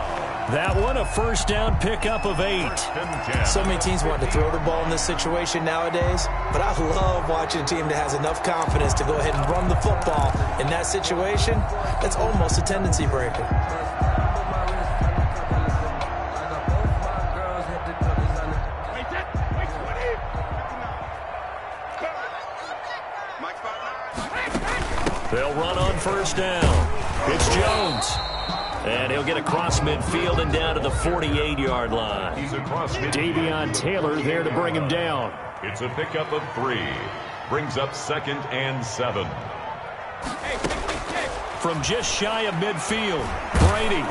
That one, a first down pickup of 8. So many teams want to throw the ball in this situation nowadays, but I love watching a team that has enough confidence to go ahead and run the football in that situation. That's almost a tendency breaker. They'll run on first down. It's Jones. And he'll get across midfield and down to the 48-yard line. He's across midfield. Davion Taylor there to bring him down. It's a pickup of 3. Brings up 2nd and 7. From just shy of midfield, Brady.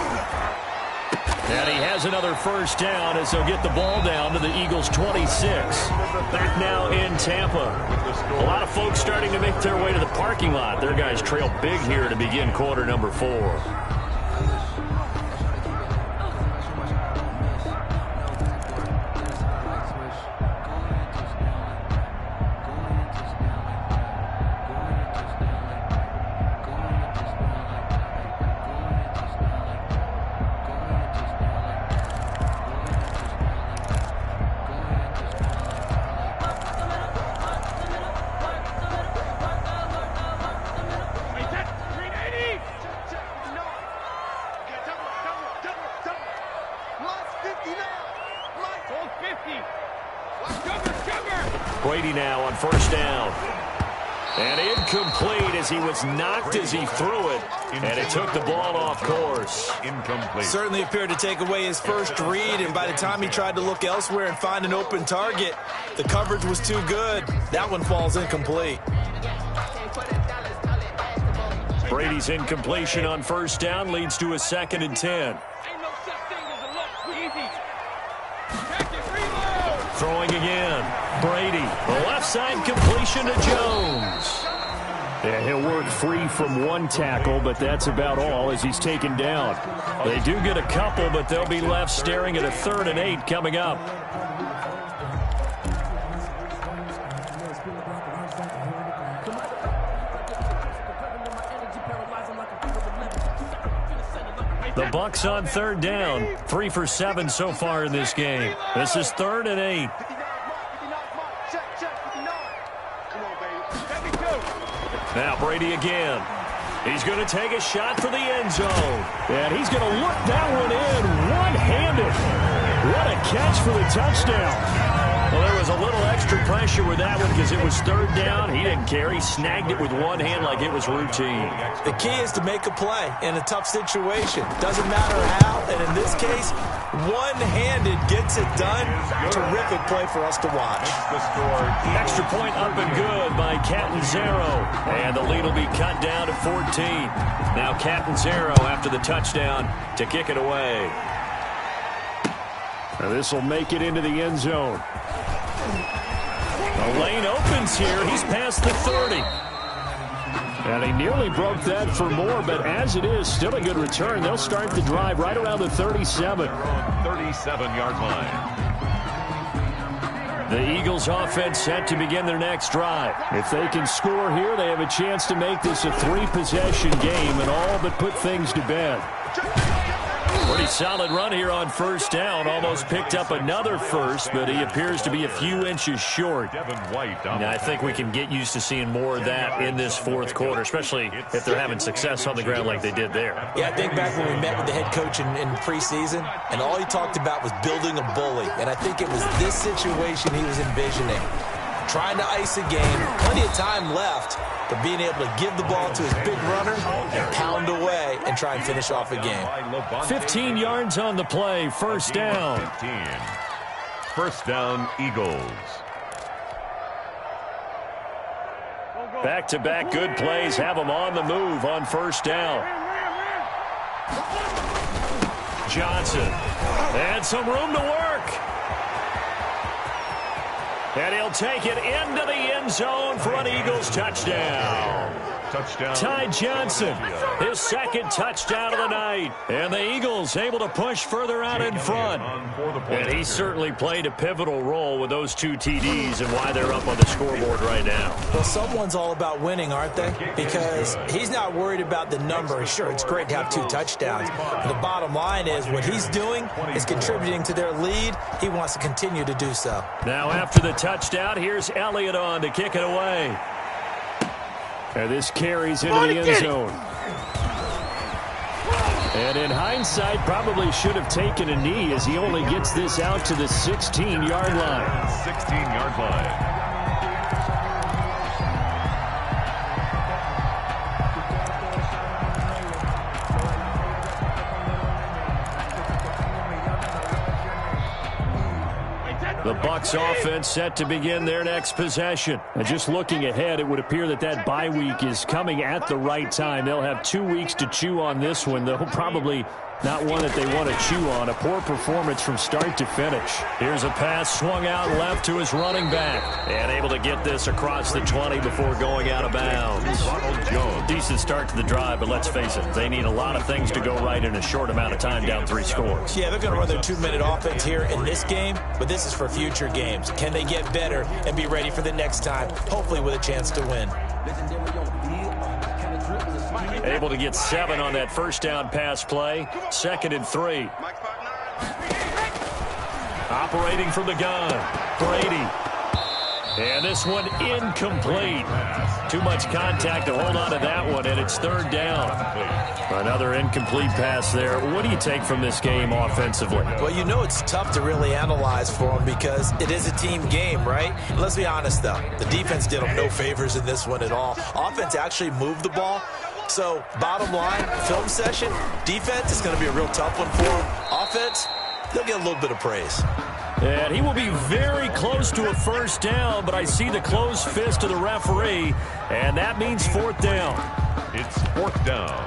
And he has another first down as they'll get the ball down to the Eagles' 26. Back now in Tampa. A lot of folks starting to make their way to the parking lot. Their guys trail big here to begin quarter number 4. Brady now on first down. And incomplete as he was knocked as he threw it. And it took the ball off course. Incomplete. Certainly appeared to take away his first read, and by the time he tried to look elsewhere and find an open target, the coverage was too good. That one falls incomplete. Brady's incompletion on first down leads to a 2nd and 10. Throwing again. Brady. The left side completion to Jones. Yeah, he'll work free from one tackle, but that's about all as he's taken down. They do get a couple, but they'll be left staring at a 3rd and 8 coming up. The Bucs on 3rd down. 3 for 7 so far in this game. This is 3rd and 8. Now Brady again. He's going to take a shot for the end zone. And he's going to look that one in one-handed. What a catch for the touchdown. Well, there was a little extra pressure with that one because it was 3rd down. He didn't care. He snagged it with one hand like it was routine. The key is to make a play in a tough situation. Doesn't matter how, and in this case, one-handed gets it done. Terrific play for us to watch. Extra point up and good by Catanzaro. And the lead will be cut down to 14. Now Catanzaro after the touchdown to kick it away. Now this will make it into the end zone. The lane opens here. He's past the 30. And he nearly broke that for more, but as it is, still a good return. They'll start the drive right around the 37. 37-yard line. The Eagles offense set to begin their next drive. If they can score here, they have a chance to make this a 3-possession game and all but put things to bed. Pretty solid run here on first down. Almost picked up another first, but he appears to be a few inches short. Now, I think we can get used to seeing more of that in this 4th quarter, especially if they're having success on the ground like they did there. Yeah, I think back when we met with the head coach in preseason, and all he talked about was building a bully. And I think it was this situation he was envisioning. Trying to ice a game, plenty of time left, but being able to give the ball to his big runner and pound away and try and finish off a game. 15 yards on the play, first down. first down, Eagles. Back-to-back good plays have them on the move on first down. Johnson. And some room to work. And he'll take it into the end zone for an Eagles touchdown. Touchdown. Ty Johnson, his second touchdown of the night. And the Eagles able to push further out in front. And he certainly played a pivotal role with those 2 TDs and why they're up on the scoreboard right now. Well, someone's all about winning, aren't they? Because he's not worried about the number. Sure, it's great to have 2 touchdowns. But the bottom line is what he's doing is contributing to their lead. He wants to continue to do so. Now after the touchdown, here's Elliott on to kick it away. And this carries into the end zone. And in hindsight, probably should have taken a knee as he only gets this out to the 16-yard line. 16-yard line. The Bucs offense set to begin their next possession. And just looking ahead, it would appear that that bye week is coming at the right time. They'll have 2 weeks to chew on this one, though probably not one that they want to chew on. A poor performance from start to finish. Here's a pass swung out left to his running back. And able to get this across the 20 before going out of bounds. Decent start to the drive, but let's face it, they need a lot of things to go right in a short amount of time, down 3 scores. Yeah, they're going to run their 2-minute offense here in this game, but this is for future games. Can they get better and be ready for the next time, hopefully with a chance to win? Able to get 7 on that first down pass play. 2nd and 3. Operating from the gun, Brady. And this one incomplete. Too much contact to hold on to that one, and it's 3rd down. Another incomplete pass there. What do you take from this game offensively? Well, you know it's tough to really analyze for them because it is a team game, right? Let's be honest, though. The defense did them no favors in this one at all. Offense actually moved the ball. So, bottom line, film session, defense is going to be a real tough one for them. Offense, they'll get a little bit of praise. And he will be very close to a first down, but I see the closed fist of the referee, and that means 4th down. It's 4th down.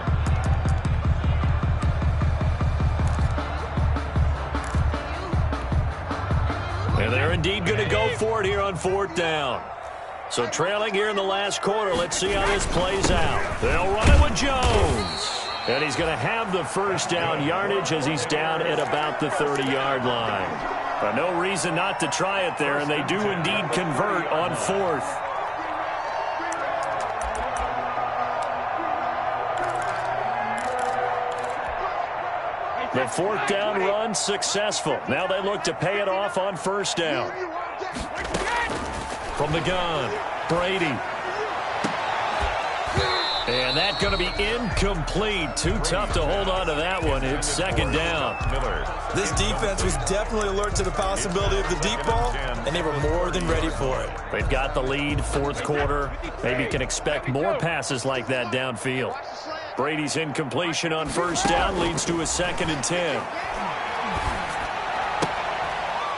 And they're indeed going to go for it here on 4th down. So trailing here in the last quarter, let's see how this plays out. They'll run it with Jones. And he's going to have the first down yardage as he's down at about the 30-yard line. But no reason not to try it there, and they do indeed convert on 4th. The 4th down run successful. Now they look to pay it off on first down. From the gun, Brady. And that's going to be incomplete. Too tough to hold on to that one. It's 2nd down. This defense was definitely alert to the possibility of the deep ball, and they were more than ready for it. They've got the lead, 4th quarter. Maybe can expect more passes like that downfield. Brady's incompletion on first down leads to a 2nd and 10.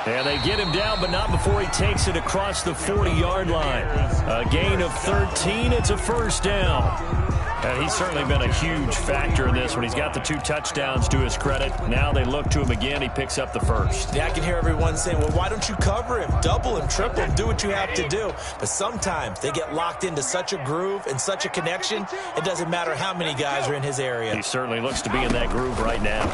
And they get him down, but not before he takes it across the 40-yard line. A gain of 13. It's a first down. And he's certainly been a huge factor in this when he's got the 2 touchdowns to his credit. Now they look to him again. He picks up the first. Yeah, I can hear everyone saying, well, why don't you cover him, double him, triple him, do what you have to do. But sometimes they get locked into such a groove and such a connection, it doesn't matter how many guys are in his area. He certainly looks to be in that groove right now.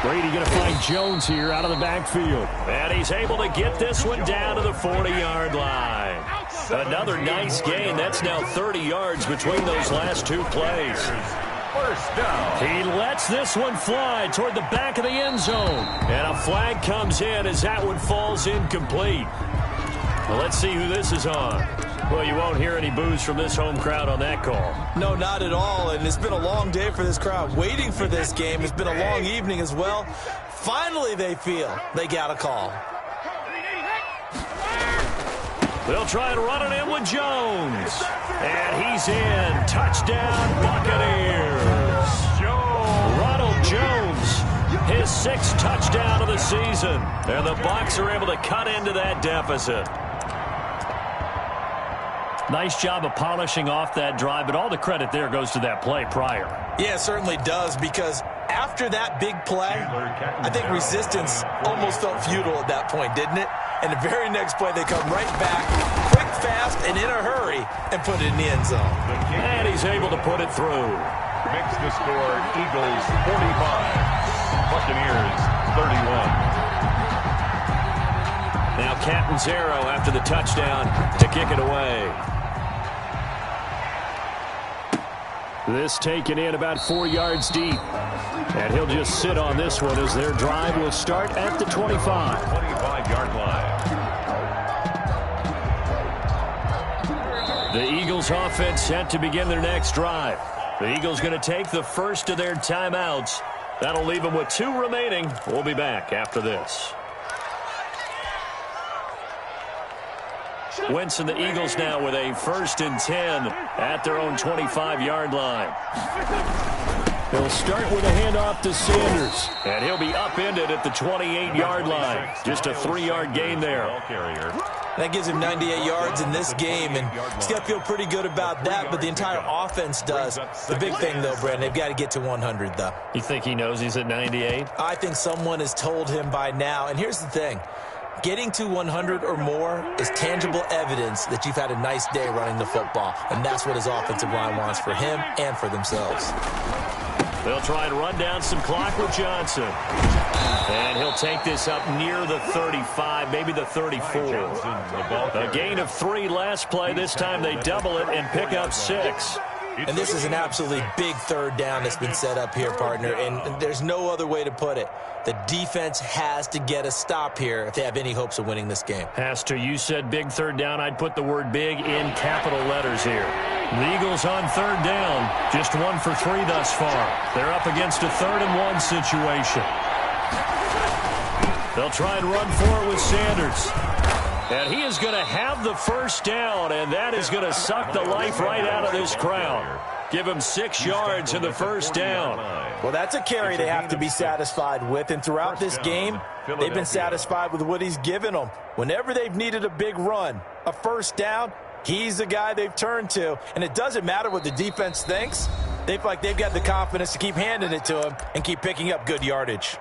Brady going to find Jones here out of the backfield. And he's able to get this one down to the 40-yard line. Another nice gain. That's now 30 yards between those last 2 plays. First down. He lets this one fly toward the back of the end zone. And a flag comes in as that one falls incomplete. Well, let's see who this is on. Well, you won't hear any boos from this home crowd on that call. No, not at all, and it's been a long day for this crowd. Waiting for this game. It's been a long evening as well. Finally, they feel they got a call. They'll try to run it in with Jones. And he's in. Touchdown, Buccaneers. Ronald Jones, His 6th touchdown of the season. And the Bucs are able to cut into that deficit. Nice job of polishing off that drive, but all the credit there goes to that play prior. Yeah, it certainly does, because after that big play, I think resistance almost felt futile at that point, didn't it? And the very next play, they come right back, quick, fast, and in a hurry, and put it in the end zone. And he's able to put it through. Makes the score Eagles 45, Buccaneers 31. Now Catanzaro after the touchdown to kick it away. This taken in about 4 yards deep. And he'll just sit on this one as their drive will start at the 25. 25-yard line. The Eagles offense set to begin their next drive. The Eagles going to take the first of their timeouts. That'll leave them with 2 remaining. We'll be back after this. Wentz and the Eagles now with a 1st and 10 at their own 25-yard line. They'll start with a handoff to Sanders, and he'll be upended at the 28-yard line. Just a 3-yard gain there. That gives him 98 yards in this game, and he's got to feel pretty good about that, but the entire offense does. The big thing, though, Brandon, they've got to get to 100, though. You think he knows he's at 98? I think someone has told him by now, and here's the thing. Getting to 100 or more is tangible evidence that you've had a nice day running the football, and that's what his offensive line wants for him and for themselves. They'll try and run down some clock with Johnson. And he'll take this up near the 35, maybe the 34. A gain of 3 last play. This time they double it and pick up 6. And this is an absolutely big 3rd down that's been set up here, partner, and there's no other way to put it. The defense has to get a stop here if they have any hopes of winning this game. Has to. You said big 3rd down. I'd put the word big in capital letters here. The Eagles on 3rd down. Just 1 for 3 thus far. They're up against a 3rd and 1 situation. They'll try and run for it with Sanders. And he is going to have the 1st down, and that is going to suck the life right out of this crowd. Give him 6 yards in the 1st down. Well, that's a carry they have to be satisfied with, and throughout this game, they've been satisfied with what he's given them. Whenever they've needed a big run, a 1st down, he's the guy they've turned to. And it doesn't matter what the defense thinks. They feel like they've got the confidence to keep handing it to him and keep picking up good yardage.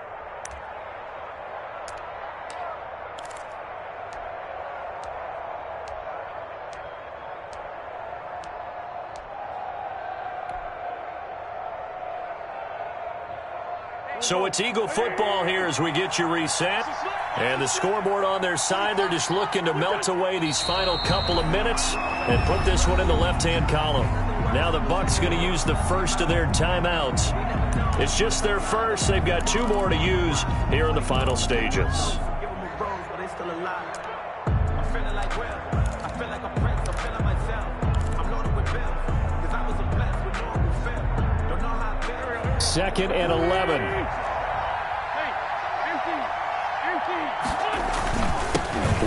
So it's Eagle football here as we get you reset. And the scoreboard on their side, they're just looking to melt away these final couple of minutes and put this one in the left-hand column. Now the Bucs going to use the first of their timeouts. It's just their first. They've got 2 more to use here in the final stages. Second and 11.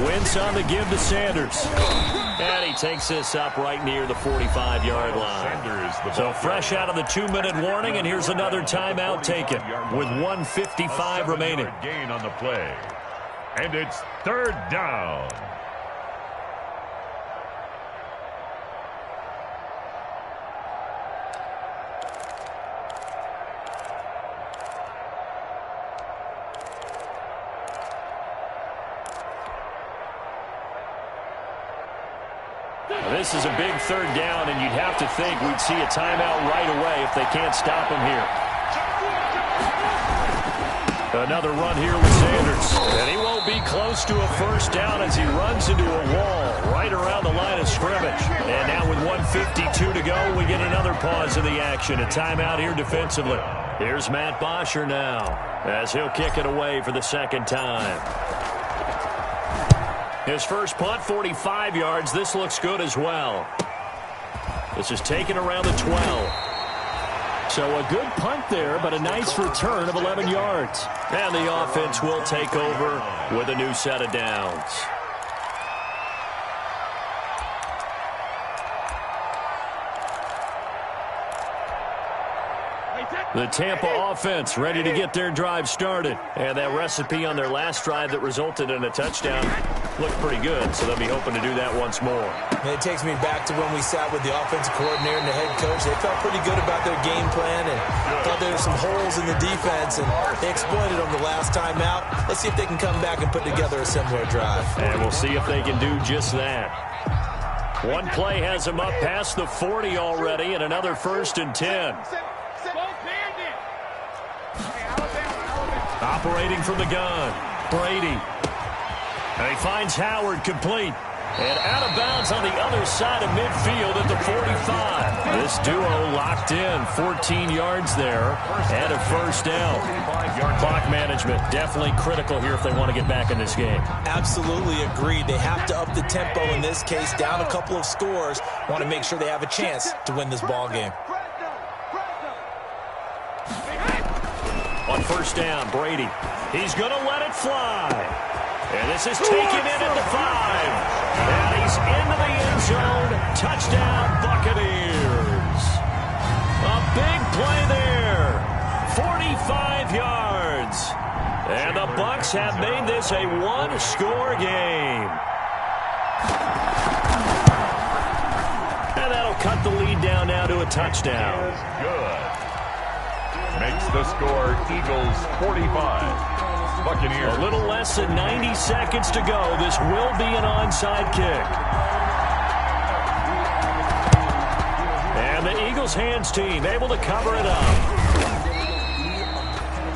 Wentz on the give to Sanders. And he takes this up right near the 45-yard line. So fresh out of the 2-minute warning, and here's another timeout taken with 1:55 remaining. Gain on the play. And it's 3rd down. This is a big 3rd down, and you'd have to think we'd see a timeout right away if they can't stop him here. Another run here with Sanders. And he won't be close to a 1st down as he runs into a wall right around the line of scrimmage. And now with 1:52 to go, we get another pause in the action. A timeout here defensively. Here's Matt Bosher now as he'll kick it away for the 2nd time. His first punt, 45 yards. This looks good as well. This is taken around the 12. So a good punt there, but a nice return of 11 yards. And the offense will take over with a new set of downs. The Tampa offense ready to get their drive started. And that recipe on their last drive that resulted in a touchdown looked pretty good, so they'll be hoping to do that once more. And it takes me back to when we sat with the offensive coordinator and the head coach. They felt pretty good about their game plan and thought there were some holes in the defense, and they exploited them the last time out. Let's see if they can come back and put together a similar drive. And we'll see if they can do just that. One play has them up past the 40 already, and another 1st and 10. Operating from the gun, Brady. And he finds Howard complete. And out of bounds on the other side of midfield at the 45. This duo locked in, 14 yards there, and a 1st down. Clock management definitely critical here if they want to get back in this game. Absolutely agreed. They have to up the tempo in this case, down a couple of scores. Want to make sure they have a chance to win this ball game. On 1st down, Brady. He's going to let it fly. And this is taken in at the 5. And he's into the end zone. Touchdown, Buccaneers. A big play there. 45 yards. And the Bucs have made this a one-score game. And that'll cut the lead down now to a touchdown. Good. Makes the score Eagles 45. Buccaneers. A little less than 90 seconds to go. This will be an onside kick. And the Eagles hands team able to cover it up.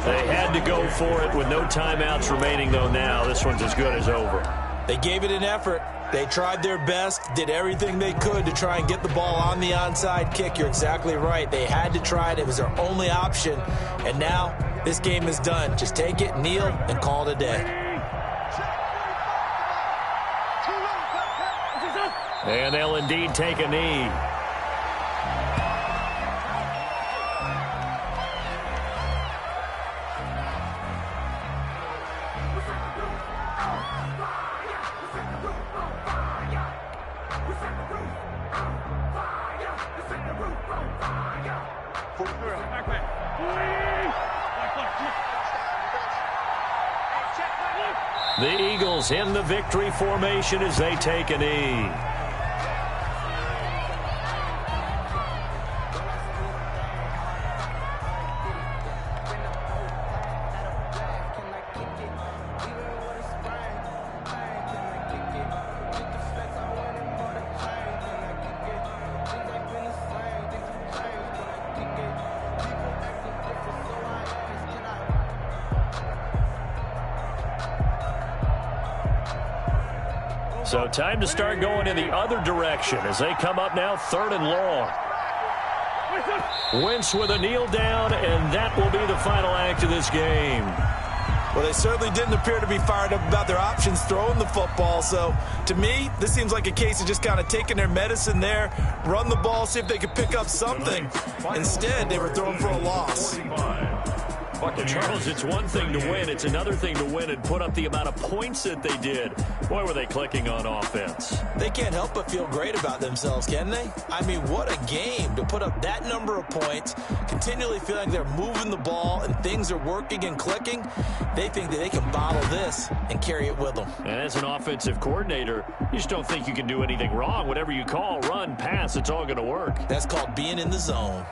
They had to go for it with no timeouts remaining, though. Now this one's as good as over. They gave it an effort. They tried their best, did everything they could to try and get the ball on the onside kick. You're exactly right. They had to try it. It was their only option. And now this game is done. Just take it, kneel, and call it a day. And they'll indeed take a knee. The Eagles in the victory formation as they take a knee. So time to start going in the other direction as they come up now 3rd and long. Wentz with a kneel down, and that will be the final act of this game. Well, they certainly didn't appear to be fired up about their options throwing the football. So, to me, this seems like a case of just kind of taking their medicine there, run the ball, see if they could pick up something. Instead, they were throwing for a loss. Well, Charles, it's one thing to win. It's another thing to win and put up the amount of points that they did. Boy, were they clicking on offense. They can't help but feel great about themselves, can they? I mean, what a game to put up that number of points, continually feeling like they're moving the ball and things are working and clicking. They think that they can bottle this and carry it with them. And as an offensive coordinator, you just don't think you can do anything wrong. Whatever you call, run, pass, it's all going to work. That's called being in the zone.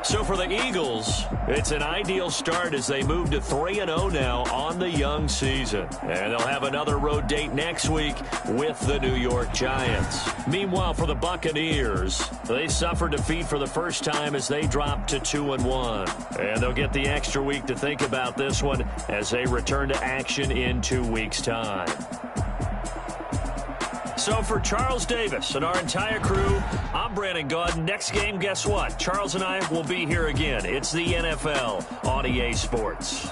So for the Eagles, it's an ideal start as they move to 3-0 now on the young season. And they'll have another road date next week with the New York Giants. Meanwhile, for the Buccaneers, they suffered defeat for the first time as they dropped to 2-1. And they'll get the extra week to think about this one as they return to action in 2 weeks' time. So for Charles Davis and our entire crew, I'm Brandon Gaudin. Next game, guess what? Charles and I will be here again. It's the NFL on EA Sports.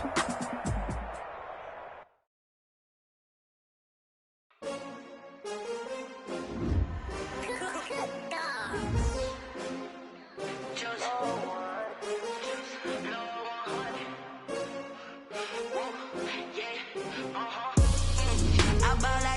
I ball